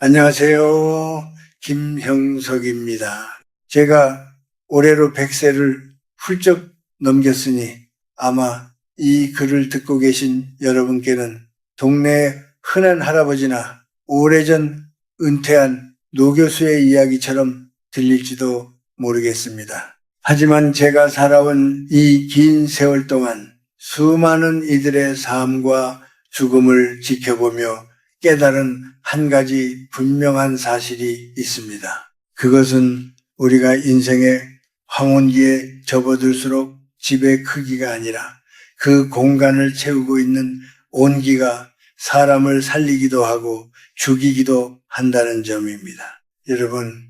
안녕하세요. 김형석입니다. 제가 올해로 100세를 훌쩍 넘겼으니 아마 이 글을 듣고 계신 여러분께는 동네 흔한 할아버지나 오래전 은퇴한 노교수의 이야기처럼 들릴지도 모르겠습니다. 하지만 제가 살아온 이 긴 세월 동안 수많은 이들의 삶과 죽음을 지켜보며 깨달은 한 가지 분명한 사실이 있습니다. 그것은 우리가 인생의 황혼기에 접어들수록 집의 크기가 아니라 그 공간을 채우고 있는 온기가 사람을 살리기도 하고 죽이기도 한다는 점입니다. 여러분,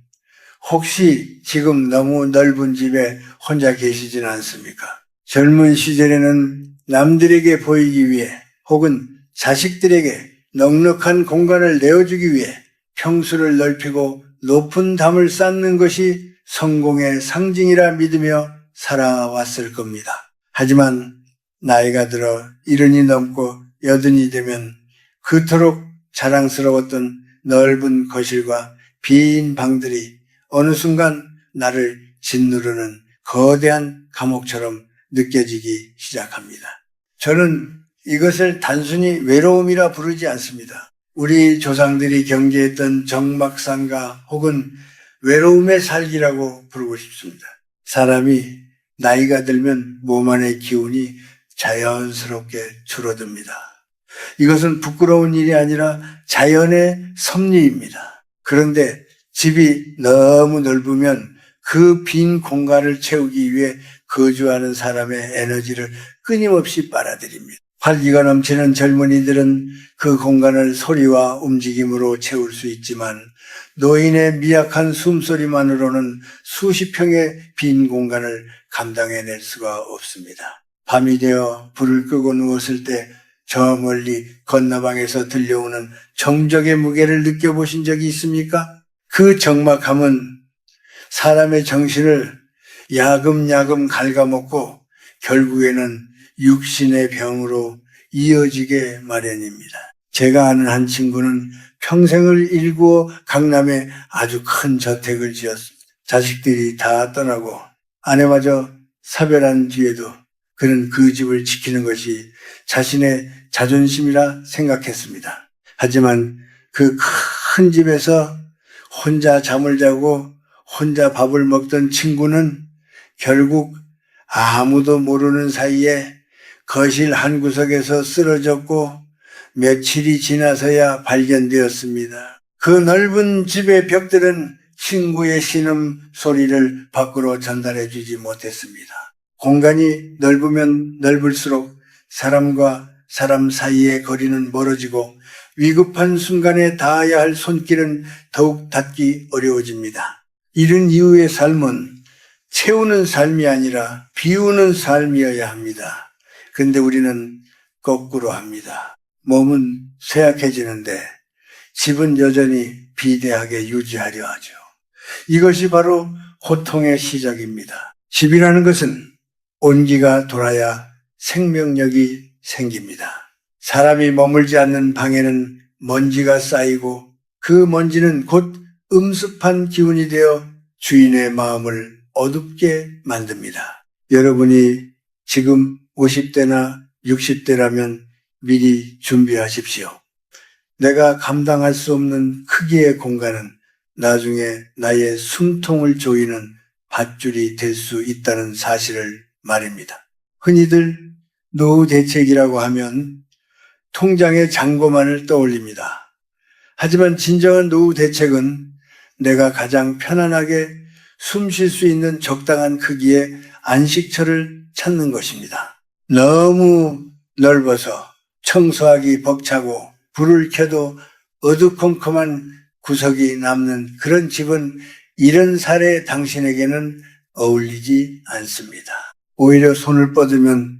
혹시 지금 너무 넓은 집에 혼자 계시진 않습니까? 젊은 시절에는 남들에게 보이기 위해 혹은 자식들에게 넉넉한 공간을 내어주기 위해 평수를 넓히고 높은 담을 쌓는 것이 성공의 상징이라 믿으며 살아왔을 겁니다. 하지만 나이가 들어 70이 넘고 80이 되면 그토록 자랑스러웠던 넓은 거실과 빈 방들이 어느 순간 나를 짓누르는 거대한 감옥처럼 느껴지기 시작합니다. 저는 이것을 단순히 외로움이라 부르지 않습니다. 우리 조상들이 경계했던 정막상가 혹은 외로움의 살기라고 부르고 싶습니다. 사람이 나이가 들면 몸 안의 기운이 자연스럽게 줄어듭니다. 이것은 부끄러운 일이 아니라 자연의 섭리입니다. 그런데 집이 너무 넓으면 그 빈 공간을 채우기 위해 거주하는 사람의 에너지를 끊임없이 빨아들입니다. 활기가 넘치는 젊은이들은 그 공간을 소리와 움직임으로 채울 수 있지만 노인의 미약한 숨소리만으로는 수십 평의 빈 공간을 감당해낼 수가 없습니다. 밤이 되어 불을 끄고 누웠을 때 저 멀리 건너방에서 들려오는 정적의 무게를 느껴보신 적이 있습니까? 그 적막함은 사람의 정신을 야금야금 갉아먹고 결국에는 육신의 병으로 이어지게 마련입니다. 제가 아는 한 친구는 평생을 일구어 강남에 아주 큰 저택을 지었습니다. 자식들이 다 떠나고 아내마저 사별한 뒤에도 그는 그 집을 지키는 것이 자신의 자존심이라 생각했습니다. 하지만 그 큰 집에서 혼자 잠을 자고 혼자 밥을 먹던 친구는 결국 아무도 모르는 사이에 거실 한 구석에서 쓰러졌고 며칠이 지나서야 발견되었습니다. 그 넓은 집의 벽들은 친구의 신음 소리를 밖으로 전달해 주지 못했습니다. 공간이 넓으면 넓을수록 사람과 사람 사이의 거리는 멀어지고 위급한 순간에 닿아야 할 손길은 더욱 닿기 어려워집니다. 이른 이후의 삶은 채우는 삶이 아니라 비우는 삶이어야 합니다. 근데 우리는 거꾸로 합니다. 몸은 쇠약해지는데 집은 여전히 비대하게 유지하려 하죠. 이것이 바로 고통의 시작입니다. 집이라는 것은 온기가 돌아야 생명력이 생깁니다. 사람이 머물지 않는 방에는 먼지가 쌓이고 그 먼지는 곧 음습한 기운이 되어 주인의 마음을 어둡게 만듭니다. 여러분이 지금 50대나 60대라면 미리 준비하십시오. 내가 감당할 수 없는 크기의 공간은 나중에 나의 숨통을 조이는 밧줄이 될 수 있다는 사실을 말입니다. 흔히들 노후 대책이라고 하면 통장의 잔고만을 떠올립니다. 하지만 진정한 노후 대책은 내가 가장 편안하게 숨 쉴 수 있는 적당한 크기의 안식처를 찾는 것입니다. 너무 넓어서 청소하기 벅차고 불을 켜도 어두컴컴한 구석이 남는 그런 집은 70살의 당신에게는 어울리지 않습니다. 오히려 손을 뻗으면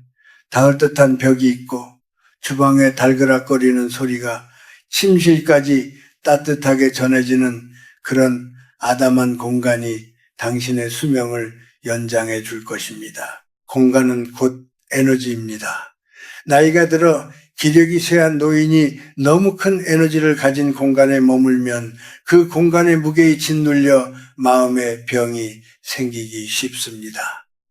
닿을 듯한 벽이 있고 주방에 달그락거리는 소리가 침실까지 따뜻하게 전해지는 그런 아담한 공간이 당신의 수명을 연장해 줄 것입니다. 공간은 곧 에너지입니다. 나이가 들어 기력이 쇠한 노인이 너무 큰 에너지를 가진 공간에 머물면 그 공간의 무게에 짓눌려 마음의 병이 생기기 쉽습니다.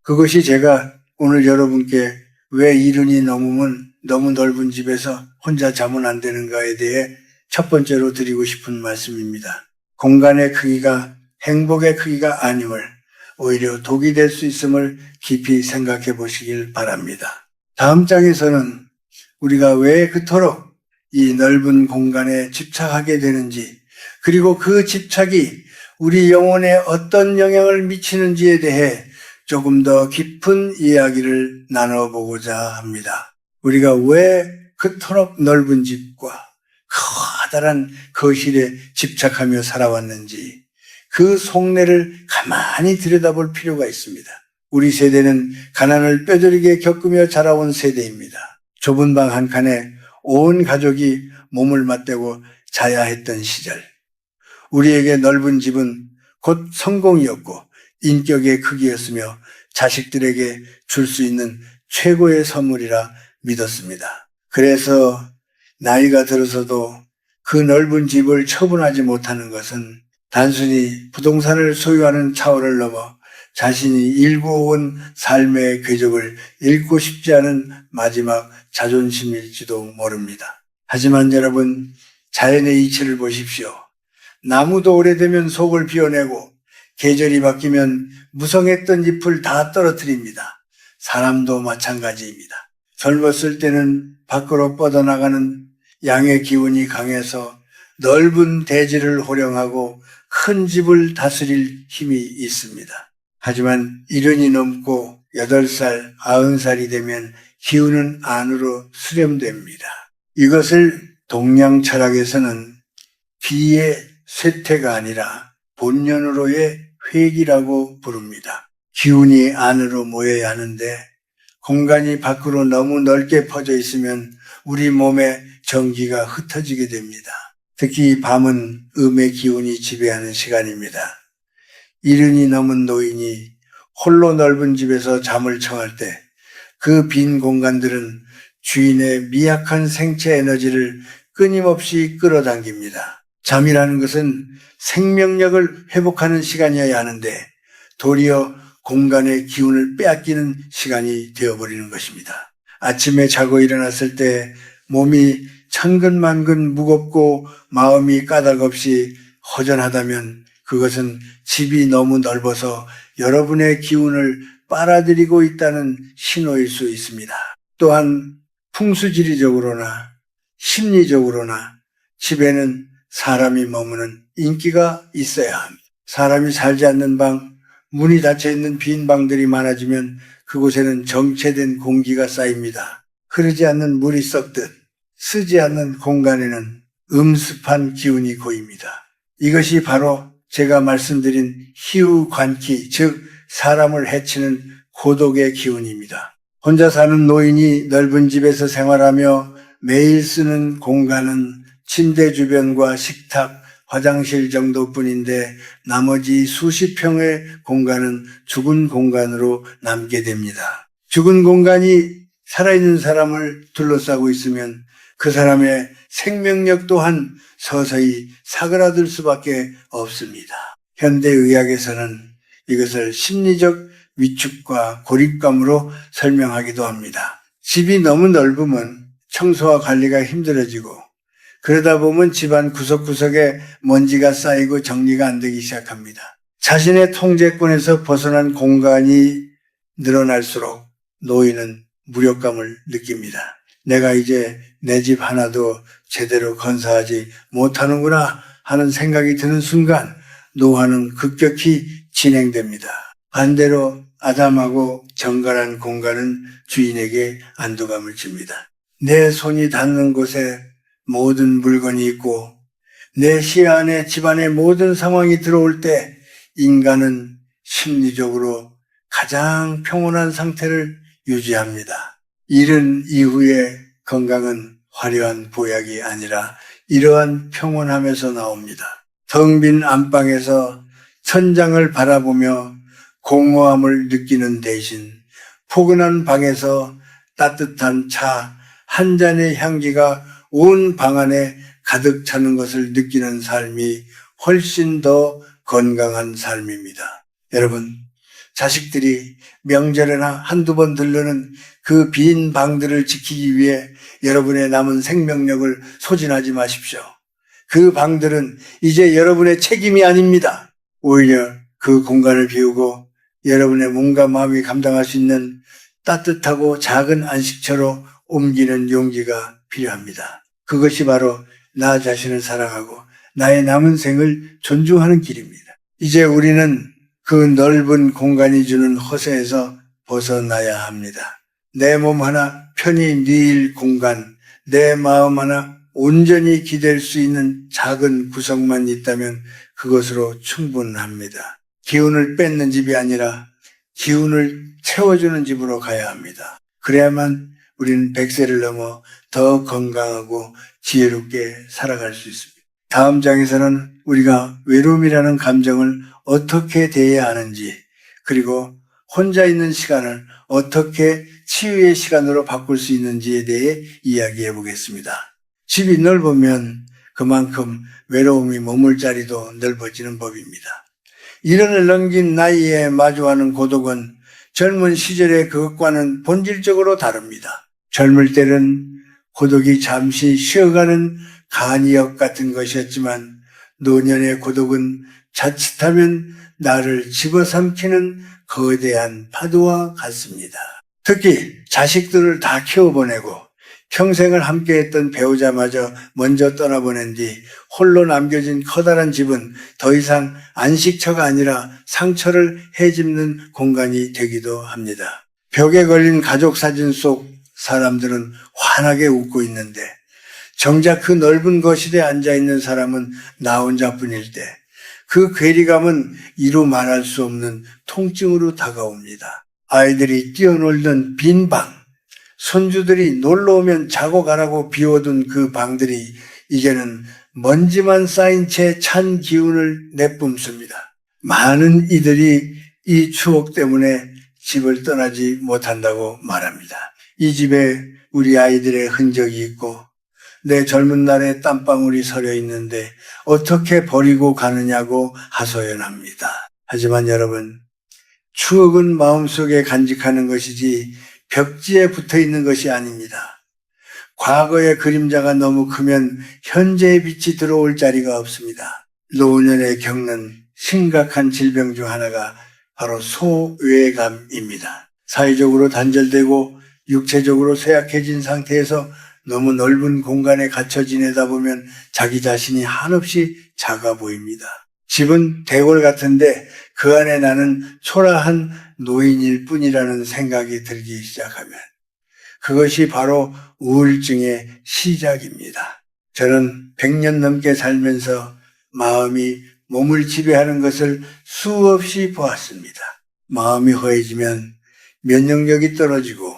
그것이 제가 오늘 여러분께 왜 이른이 넘으면 너무 넓은 집에서 혼자 자면 안 되는가에 대해 첫 번째로 드리고 싶은 말씀입니다. 공간의 크기가 행복의 크기가 아님을 오히려 독이 될 수 있음을 깊이 생각해 보시길 바랍니다. 다음 장에서는 우리가 왜 그토록 이 넓은 공간에 집착하게 되는지, 그리고 그 집착이 우리 영혼에 어떤 영향을 미치는지에 대해 조금 더 깊은 이야기를 나눠보고자 합니다. 우리가 왜 그토록 넓은 집과 커다란 거실에 집착하며 살아왔는지 그 속내를 가만히 들여다볼 필요가 있습니다. 우리 세대는 가난을 뼈저리게 겪으며 자라온 세대입니다. 좁은 방 한 칸에 온 가족이 몸을 맞대고 자야 했던 시절. 우리에게 넓은 집은 곧 성공이었고 인격의 크기였으며 자식들에게 줄 수 있는 최고의 선물이라 믿었습니다. 그래서 나이가 들어서도 그 넓은 집을 처분하지 못하는 것은 단순히 부동산을 소유하는 차원을 넘어 자신이 일구어온 삶의 궤적을 잃고 싶지 않은 마지막 자존심일지도 모릅니다. 하지만 여러분, 자연의 이치를 보십시오. 나무도 오래되면 속을 비워내고 계절이 바뀌면 무성했던 잎을 다 떨어뜨립니다. 사람도 마찬가지입니다. 젊었을 때는 밖으로 뻗어나가는 양의 기운이 강해서 넓은 대지를 호령하고 큰 집을 다스릴 힘이 있습니다. 하지만 70이 넘고 8살, 90살이 되면 기운은 안으로 수렴됩니다. 이것을 동양 철학에서는 비의 쇠퇴가 아니라 본연으로의 회귀라고 부릅니다. 기운이 안으로 모여야 하는데 공간이 밖으로 너무 넓게 퍼져 있으면 우리 몸의 전기가 흩어지게 됩니다. 특히 밤은 음의 기운이 지배하는 시간입니다. 70이 넘은 노인이 홀로 넓은 집에서 잠을 청할 때 그 빈 공간들은 주인의 미약한 생체 에너지를 끊임없이 끌어당깁니다. 잠이라는 것은 생명력을 회복하는 시간이어야 하는데 도리어 공간의 기운을 빼앗기는 시간이 되어버리는 것입니다. 아침에 자고 일어났을 때 몸이 천근만근 무겁고 마음이 까닭없이 허전하다면 그것은 집이 너무 넓어서 여러분의 기운을 빨아들이고 있다는 신호일 수 있습니다. 또한 풍수지리적으로나 심리적으로나 집에는 사람이 머무는 인기가 있어야 합니다. 사람이 살지 않는 방, 문이 닫혀있는 빈 방들이 많아지면 그곳에는 정체된 공기가 쌓입니다. 흐르지 않는 물이 썩듯 쓰지 않는 공간에는 음습한 기운이 고입니다. 이것이 바로 제가 말씀드린 희우관기, 즉 사람을 해치는 고독의 기운입니다. 혼자 사는 노인이 넓은 집에서 생활하며 매일 쓰는 공간은 침대 주변과 식탁, 화장실 정도뿐인데 나머지 수십 평의 공간은 죽은 공간으로 남게 됩니다. 죽은 공간이 살아있는 사람을 둘러싸고 있으면 그 사람의 생명력 또한 서서히 사그라들 수밖에 없습니다. 현대의학에서는 이것을 심리적 위축과 고립감으로 설명하기도 합니다. 집이 너무 넓으면 청소와 관리가 힘들어지고 그러다 보면 집안 구석구석에 먼지가 쌓이고 정리가 안 되기 시작합니다. 자신의 통제권에서 벗어난 공간이 늘어날수록 노인은 무력감을 느낍니다. 내가 이제 내 집 하나도 제대로 건사하지 못하는구나 하는 생각이 드는 순간 노화는 급격히 진행됩니다. 반대로 아담하고 정갈한 공간은 주인에게 안도감을 줍니다. 내 손이 닿는 곳에 모든 물건이 있고 내 시야 안에 집안의 모든 상황이 들어올 때 인간은 심리적으로 가장 평온한 상태를 유지합니다. 이른 이후의 건강은 화려한 보약이 아니라 이러한 평온함에서 나옵니다. 텅 빈 안방에서 천장을 바라보며 공허함을 느끼는 대신 포근한 방에서 따뜻한 차 한 잔의 향기가 온 방 안에 가득 차는 것을 느끼는 삶이 훨씬 더 건강한 삶입니다. 여러분, 자식들이 명절에나 한두 번 들르는 그 빈 방들을 지키기 위해 여러분의 남은 생명력을 소진하지 마십시오. 그 방들은 이제 여러분의 책임이 아닙니다. 오히려 그 공간을 비우고 여러분의 몸과 마음이 감당할 수 있는 따뜻하고 작은 안식처로 옮기는 용기가 필요합니다. 그것이 바로 나 자신을 사랑하고 나의 남은 생을 존중하는 길입니다. 이제 우리는 그 넓은 공간이 주는 허세에서 벗어나야 합니다. 내 몸 하나 편히 누일 공간, 내 마음 하나 온전히 기댈 수 있는 작은 구석만 있다면 그것으로 충분합니다. 기운을 뺏는 집이 아니라 기운을 채워주는 집으로 가야 합니다. 그래야만 우리는 100세를 넘어 더 건강하고 지혜롭게 살아갈 수 있습니다. 다음 장에서는 우리가 외로움이라는 감정을 어떻게 대해야 하는지, 그리고 혼자 있는 시간을 어떻게 치유의 시간으로 바꿀 수 있는지에 대해 이야기해 보겠습니다. 집이 넓으면 그만큼 외로움이 머물 자리도 넓어지는 법입니다. 1년을 넘긴 나이에 마주하는 고독은 젊은 시절의 그것과는 본질적으로 다릅니다. 젊을 때는 고독이 잠시 쉬어가는 간이역 같은 것이었지만 노년의 고독은 자칫하면 나를 집어삼키는 거대한 파도와 같습니다. 특히 자식들을 다 키워보내고 평생을 함께했던 배우자마저 먼저 떠나보낸 뒤 홀로 남겨진 커다란 집은 더 이상 안식처가 아니라 상처를 헤집는 공간이 되기도 합니다. 벽에 걸린 가족 사진 속 사람들은 환하게 웃고 있는데 정작 그 넓은 거실에 앉아있는 사람은 나 혼자뿐일 때 그 괴리감은 이루 말할 수 없는 통증으로 다가옵니다. 아이들이 뛰어놀던 빈 방, 손주들이 놀러 오면 자고 가라고 비워둔 그 방들이 이제는 먼지만 쌓인 채 찬 기운을 내뿜습니다. 많은 이들이 이 추억 때문에 집을 떠나지 못한다고 말합니다. 이 집에 우리 아이들의 흔적이 있고 내 젊은 날의 땀방울이 서려 있는데 어떻게 버리고 가느냐고 하소연합니다. 하지만 여러분, 추억은 마음속에 간직하는 것이지 벽지에 붙어 있는 것이 아닙니다. 과거의 그림자가 너무 크면 현재의 빛이 들어올 자리가 없습니다. 노년에 겪는 심각한 질병 중 하나가 바로 소외감입니다. 사회적으로 단절되고 육체적으로 쇠약해진 상태에서 너무 넓은 공간에 갇혀 지내다 보면 자기 자신이 한없이 작아 보입니다. 집은 대궐 같은데 그 안에 나는 초라한 노인일 뿐이라는 생각이 들기 시작하면 그것이 바로 우울증의 시작입니다. 저는 100년 넘게 살면서 마음이 몸을 지배하는 것을 수없이 보았습니다. 마음이 허해지면 면역력이 떨어지고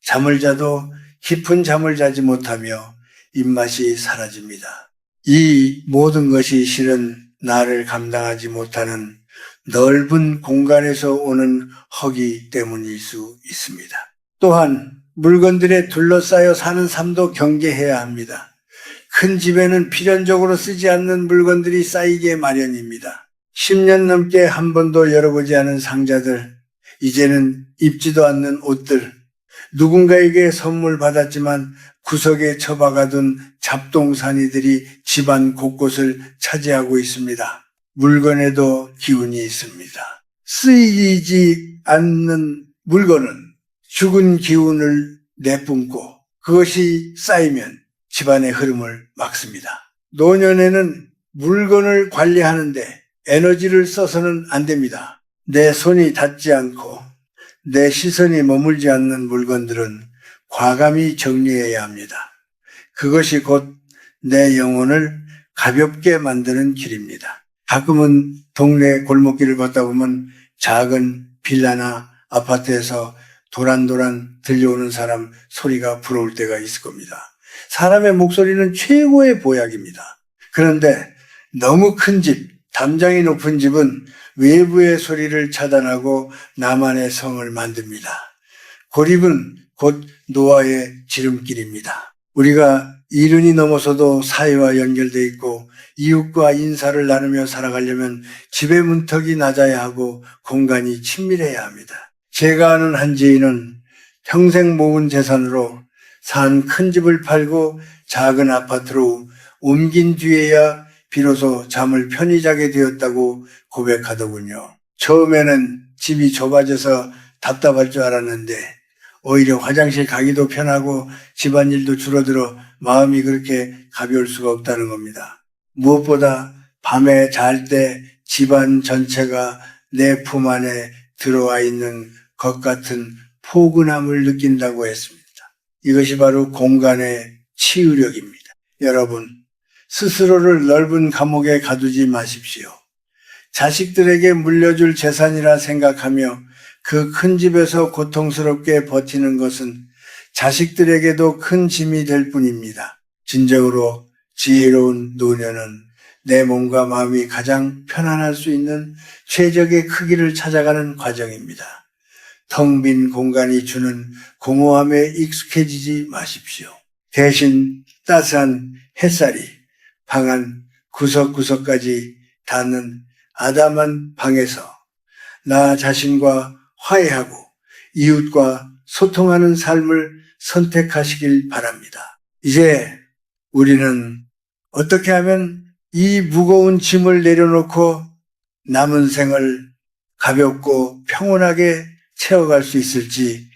잠을 자도 깊은 잠을 자지 못하며 입맛이 사라집니다. 이 모든 것이 실은 나를 감당하지 못하는 넓은 공간에서 오는 허기 때문일 수 있습니다. 또한 물건들에 둘러싸여 사는 삶도 경계해야 합니다. 큰 집에는 필연적으로 쓰지 않는 물건들이 쌓이게 마련입니다. 10년 넘게 한 번도 열어보지 않은 상자들, 이제는 입지도 않는 옷들, 누군가에게 선물 받았지만 구석에 처박아둔 잡동사니들이 집안 곳곳을 차지하고 있습니다. 물건에도 기운이 있습니다. 쓰이지 않는 물건은 죽은 기운을 내뿜고 그것이 쌓이면 집안의 흐름을 막습니다. 노년에는 물건을 관리하는데 에너지를 써서는 안 됩니다. 내 손이 닿지 않고 내 시선이 머물지 않는 물건들은 과감히 정리해야 합니다. 그것이 곧 내 영혼을 가볍게 만드는 길입니다. 가끔은 동네 골목길을 걷다 보면 작은 빌라나 아파트에서 도란도란 들려오는 사람 소리가 부러울 때가 있을 겁니다. 사람의 목소리는 최고의 보약입니다. 그런데 너무 큰 집, 담장이 높은 집은 외부의 소리를 차단하고 나만의 성을 만듭니다. 고립은 곧 노아의 지름길입니다. 우리가 이른이 넘어서도 사회와 연결되어 있고 이웃과 인사를 나누며 살아가려면 집의 문턱이 낮아야 하고 공간이 친밀해야 합니다. 제가 아는 한 지인은 평생 모은 재산으로 산 큰 집을 팔고 작은 아파트로 옮긴 뒤에야 비로소 잠을 편히 자게 되었다고 고백하더군요. 처음에는 집이 좁아져서 답답할 줄 알았는데 오히려 화장실 가기도 편하고 집안일도 줄어들어 마음이 그렇게 가벼울 수가 없다는 겁니다. 무엇보다 밤에 잘 때 집안 전체가 내 품 안에 들어와 있는 것 같은 포근함을 느낀다고 했습니다. 이것이 바로 공간의 치유력입니다. 여러분, 스스로를 넓은 감옥에 가두지 마십시오. 자식들에게 물려줄 재산이라 생각하며 그 큰 집에서 고통스럽게 버티는 것은 자식들에게도 큰 짐이 될 뿐입니다. 진정으로 지혜로운 노년은 내 몸과 마음이 가장 편안할 수 있는 최적의 크기를 찾아가는 과정입니다. 텅 빈 공간이 주는 공허함에 익숙해지지 마십시오. 대신 따스한 햇살이 방 안 구석구석까지 닿는 아담한 방에서 나 자신과 화해하고 이웃과 소통하는 삶을 선택하시길 바랍니다. 이제 우리는 어떻게 하면 이 무거운 짐을 내려놓고 남은 생을 가볍고 평온하게 채워갈 수 있을지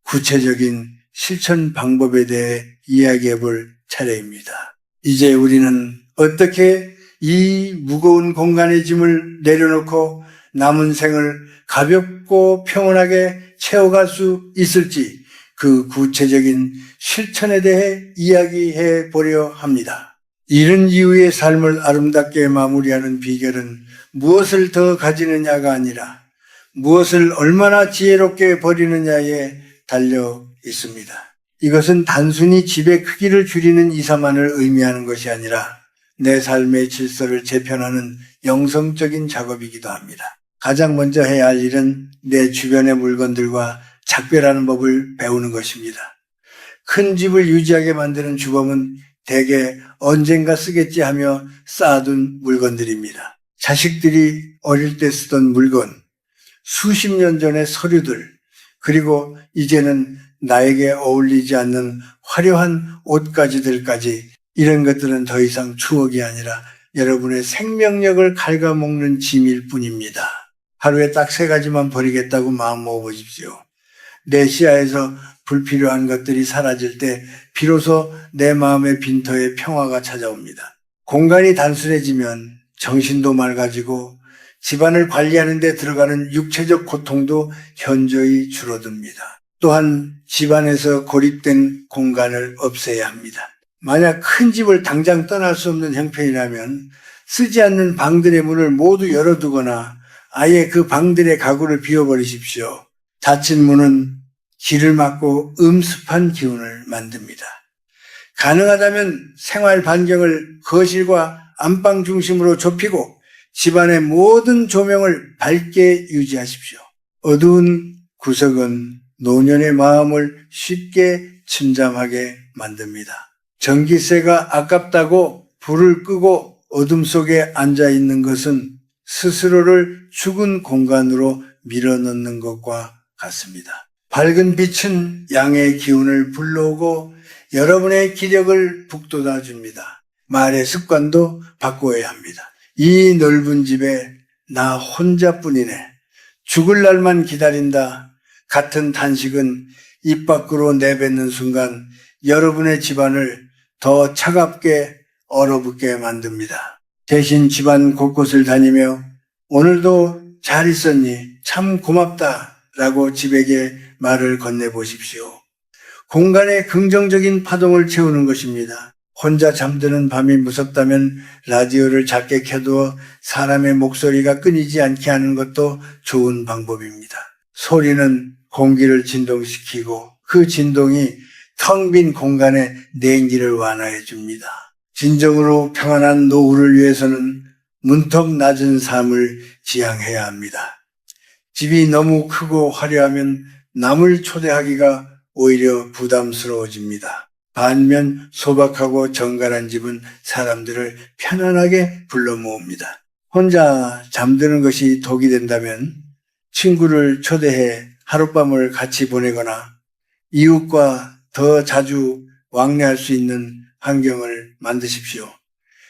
구체적인 실천 방법에 대해 이야기해 볼 차례입니다. 이제 우리는 어떻게 이 무거운 공간의 짐을 내려놓고 남은 생을 가볍고 평온하게 채워갈 수 있을지 그 구체적인 실천에 대해 이야기해 보려 합니다. 이른 이후의 삶을 아름답게 마무리하는 비결은 무엇을 더 가지느냐가 아니라 무엇을 얼마나 지혜롭게 버리느냐에 달려 있습니다. 이것은 단순히 집의 크기를 줄이는 이사만을 의미하는 것이 아니라 내 삶의 질서를 재편하는 영성적인 작업이기도 합니다. 가장 먼저 해야 할 일은 내 주변의 물건들과 작별하는 법을 배우는 것입니다. 큰 집을 유지하게 만드는 주범은 대개 언젠가 쓰겠지 하며 쌓아둔 물건들입니다. 자식들이 어릴 때 쓰던 물건, 수십 년 전의 서류들, 그리고 이제는 나에게 어울리지 않는 화려한 옷가지들까지 이런 것들은 더 이상 추억이 아니라 여러분의 생명력을 갉아먹는 짐일 뿐입니다. 하루에 딱 3가지만 버리겠다고 마음 먹어보십시오. 내 시야에서 불필요한 것들이 사라질 때 비로소 내 마음의 빈터에 평화가 찾아옵니다. 공간이 단순해지면 정신도 맑아지고 집안을 관리하는 데 들어가는 육체적 고통도 현저히 줄어듭니다. 또한 집안에서 고립된 공간을 없애야 합니다. 만약 큰 집을 당장 떠날 수 없는 형편이라면 쓰지 않는 방들의 문을 모두 열어두거나 아예 그 방들의 가구를 비워버리십시오. 닫힌 문은 길을 막고 음습한 기운을 만듭니다. 가능하다면 생활 반경을 거실과 안방 중심으로 좁히고 집안의 모든 조명을 밝게 유지하십시오. 어두운 구석은 노년의 마음을 쉽게 침잠하게 만듭니다. 전기세가 아깝다고 불을 끄고 어둠 속에 앉아 있는 것은 스스로를 죽은 공간으로 밀어넣는 것과 같습니다. 밝은 빛은 양의 기운을 불러오고 여러분의 기력을 북돋아 줍니다. 말의 습관도 바꿔야 합니다. 이 넓은 집에 나 혼자뿐이네. 죽을 날만 기다린다. 같은 단식은 입 밖으로 내뱉는 순간 여러분의 집안을 더 차갑게 얼어붙게 만듭니다. 대신 집안 곳곳을 다니며 오늘도 잘 있었니? 참 고맙다 라고 집에게 말을 건네보십시오. 공간의 긍정적인 파동을 채우는 것입니다. 혼자 잠드는 밤이 무섭다면 라디오를 작게 켜두어 사람의 목소리가 끊이지 않게 하는 것도 좋은 방법입니다. 소리는 공기를 진동시키고 그 진동이 텅 빈 공간의 냉기를 완화해 줍니다. 진정으로 평안한 노후를 위해서는 문턱 낮은 삶을 지향해야 합니다. 집이 너무 크고 화려하면 남을 초대하기가 오히려 부담스러워집니다. 반면 소박하고 정갈한 집은 사람들을 편안하게 불러 모읍니다. 혼자 잠드는 것이 독이 된다면 친구를 초대해 하룻밤을 같이 보내거나 이웃과 더 자주 왕래할 수 있는 환경을 만드십시오.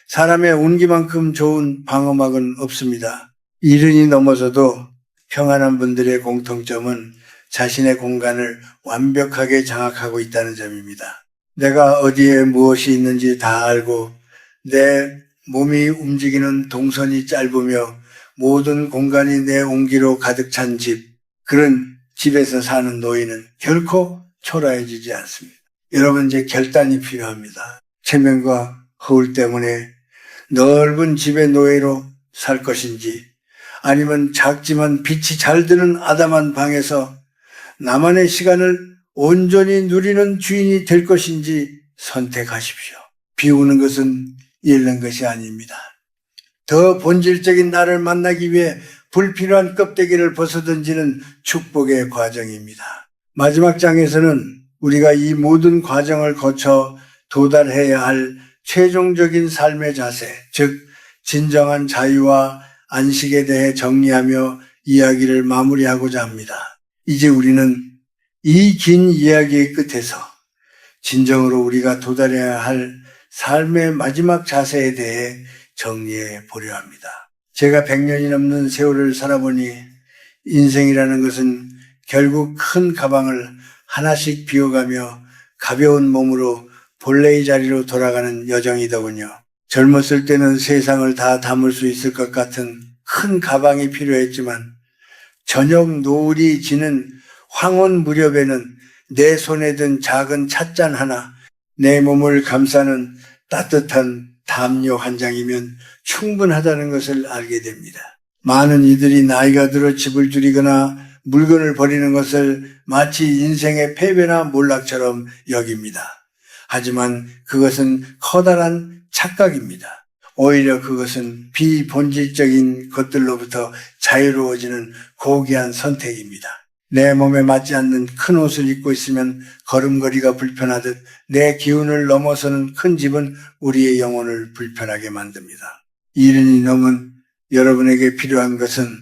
사람의 운기만큼 좋은 방어막은 없습니다. 이른이 넘어서도 평안한 분들의 공통점은 자신의 공간을 완벽하게 장악하고 있다는 점입니다. 내가 어디에 무엇이 있는지 다 알고 내 몸이 움직이는 동선이 짧으며 모든 공간이 내 온기로 가득 찬 집, 그런 집에서 사는 노인은 결코 초라해지지 않습니다. 여러분, 이제 결단이 필요합니다. 체면과 허울 때문에 넓은 집의 노예로 살 것인지, 아니면 작지만 빛이 잘 드는 아담한 방에서 나만의 시간을 온전히 누리는 주인이 될 것인지 선택하십시오. 비우는 것은 잃는 것이 아닙니다. 더 본질적인 나를 만나기 위해 불필요한 껍데기를 벗어던지는 축복의 과정입니다. 마지막 장에서는 우리가 이 모든 과정을 거쳐 도달해야 할 최종적인 삶의 자세, 즉 진정한 자유와 안식에 대해 정리하며 이야기를 마무리하고자 합니다. 이제 우리는 이 긴 이야기의 끝에서 진정으로 우리가 도달해야 할 삶의 마지막 자세에 대해 정리해 보려 합니다. 제가 100년이 넘는 세월을 살아보니 인생이라는 것은 결국 큰 가방을 하나씩 비워가며 가벼운 몸으로 본래의 자리로 돌아가는 여정이더군요. 젊었을 때는 세상을 다 담을 수 있을 것 같은 큰 가방이 필요했지만 저녁 노을이 지는 황혼 무렵에는 내 손에 든 작은 찻잔 하나, 내 몸을 감싸는 따뜻한 담요 한 장이면 충분하다는 것을 알게 됩니다. 많은 이들이 나이가 들어 집을 줄이거나 물건을 버리는 것을 마치 인생의 패배나 몰락처럼 여깁니다. 하지만 그것은 커다란 착각입니다. 오히려 그것은 비본질적인 것들로부터 자유로워지는 고귀한 선택입니다. 내 몸에 맞지 않는 큰 옷을 입고 있으면 걸음걸이가 불편하듯 내 기운을 넘어서는 큰 집은 우리의 영혼을 불편하게 만듭니다. 이른이 넘은 여러분에게 필요한 것은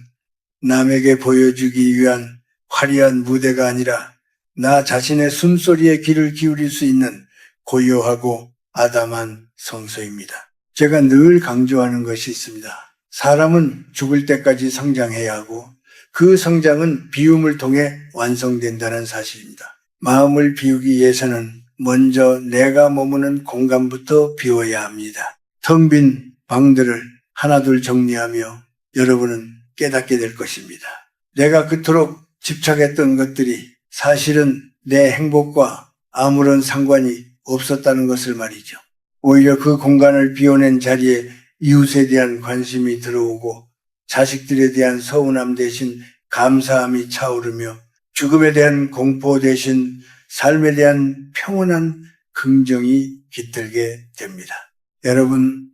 남에게 보여주기 위한 화려한 무대가 아니라 나 자신의 숨소리에 귀를 기울일 수 있는 고요하고 아담한 성소입니다. 제가 늘 강조하는 것이 있습니다. 사람은 죽을 때까지 성장해야 하고 그 성장은 비움을 통해 완성된다는 사실입니다. 마음을 비우기 위해서는 먼저 내가 머무는 공간부터 비워야 합니다. 텅 빈 방들을 하나둘 정리하며 여러분은 깨닫게 될 것입니다. 내가 그토록 집착했던 것들이 사실은 내 행복과 아무런 상관이 없었다는 것을 말이죠. 오히려 그 공간을 비워낸 자리에 이웃에 대한 관심이 들어오고 자식들에 대한 서운함 대신 감사함이 차오르며 죽음에 대한 공포 대신 삶에 대한 평온한 긍정이 깃들게 됩니다. 여러분,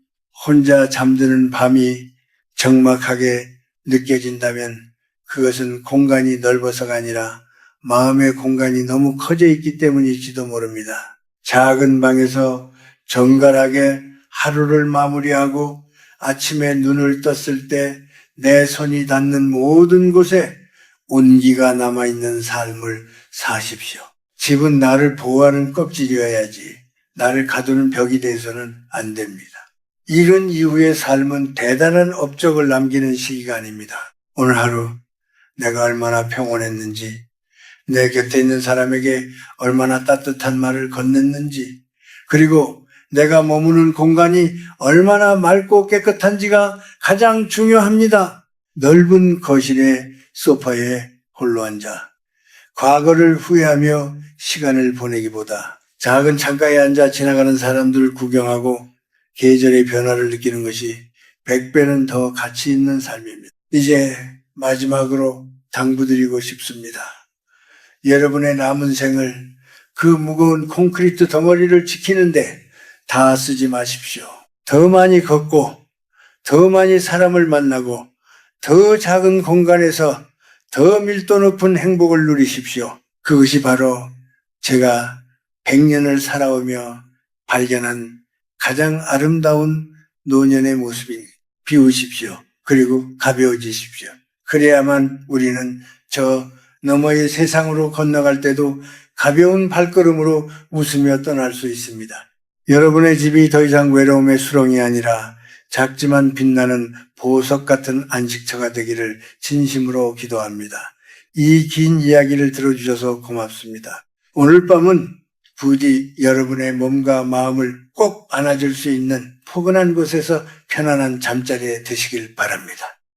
혼자 잠드는 밤이 적막하게 느껴진다면 그것은 공간이 넓어서가 아니라 마음의 공간이 너무 커져 있기 때문일지도 모릅니다. 작은 방에서 정갈하게 하루를 마무리하고 아침에 눈을 떴을 때 내 손이 닿는 모든 곳에 온기가 남아있는 삶을 사십시오. 집은 나를 보호하는 껍질이어야지 나를 가두는 벽이 돼서는 안 됩니다. 이런 이후의 삶은 대단한 업적을 남기는 시기가 아닙니다. 오늘 하루 내가 얼마나 평온했는지, 내 곁에 있는 사람에게 얼마나 따뜻한 말을 건넸는지, 그리고 내가 머무는 공간이 얼마나 맑고 깨끗한지가 가장 중요합니다. 넓은 거실에 소파에 홀로 앉아 과거를 후회하며 시간을 보내기보다 작은 창가에 앉아 지나가는 사람들을 구경하고 계절의 변화를 느끼는 것이 100배는 더 가치 있는 삶입니다. 이제 마지막으로 당부드리고 싶습니다. 여러분의 남은 생을 그 무거운 콘크리트 덩어리를 지키는데 다 쓰지 마십시오. 더 많이 걷고 더 많이 사람을 만나고 더 작은 공간에서 더 밀도 높은 행복을 누리십시오. 그것이 바로 제가 100년을 살아오며 발견한 가장 아름다운 노년의 모습이 비우십시오. 그리고 가벼워지십시오. 그래야만 우리는 저 너머의 세상으로 건너갈 때도 가벼운 발걸음으로 웃으며 떠날 수 있습니다. 여러분의 집이 더 이상 외로움의 수렁이 아니라 작지만 빛나는 보석 같은 안식처가 되기를 진심으로 기도합니다. 이 긴 이야기를 들어주셔서 고맙습니다. 오늘 밤은 부디 여러분의 몸과 마음을 꼭 안아줄 수 있는 포근한 곳에서 편안한 잠자리에 드시길 바랍니다.